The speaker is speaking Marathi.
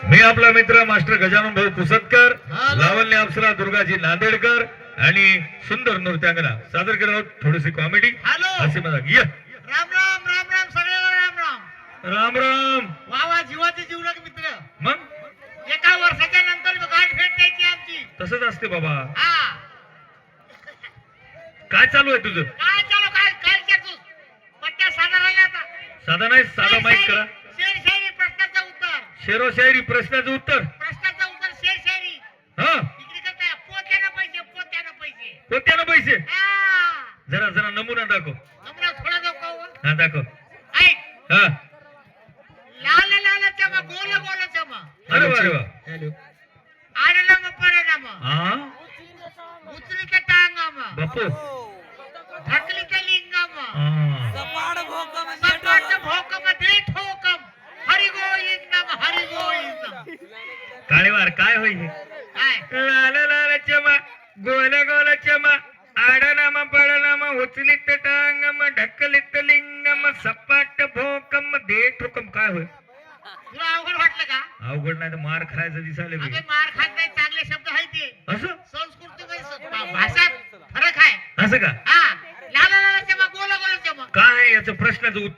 मी आपला मित्र मास्टर गजानन भाऊ पुसतकर, लावण्य अप्सरा दुर्गाजी नांदेडकर आणि सुंदर नृत्यांगना सादर करत आहोत थोडीशी कॉमेडी असे मजाक. ये राम राम राम राम सगळ्यांना राम राम राम राम. वा वा जीवाचे जीवलग मित्र. मग एका वर्षाच्या नंतर गाठ भेट द्यायची आमची. तसंच असते बाबा. हा काय चालू आहे तुझं? काय चालू काय काय करतोस? पट्ट्या साधा राहिला आता. साधा नाही, साधा माईक करा. शेर शायरी प्रश्नाचं उत्तर. शेरो शायरी प्रश्नाचं उत्तर. प्रश्नाचं उत्तर शेर शायरी. हा इकडे करताय पोत्यानं पैसे पोत्यानं पैसे. कोट्यानं पैसे. हा जरा जरा नमुना दाखव. नमुना थोडा जाऊ का हो? हा दाखव. ऐक हा लाल लाल चमा गोल गोल चमा. अरे वा, अरे वा. आडला मग पडला मग. हा उचली का टांगा मग. बापू. ढकली का लिंगा मग. हा. सपाट भोकम दे ठोकम. हरी गोविंदम हरी गोविंदम. काळेवार काय होईल? काय लाल लाल चमा गोल गोल चमा आडनामा पडनामा उचलित टांगम ढकलित लिंगम सपाट भोकम दे ठोकम. काय होय? तुला अवघड वाटलं का? अवघड नाही तर मार खायचं दिसाले. अगं मार खात नाही, चांगले शब्द आहेत ते. असं संस्कृती भाषात फरक आहे. असं का? हा लाल लाल चमा गोल गोल चमा. काय याचं प्रश्नाचं उत्तर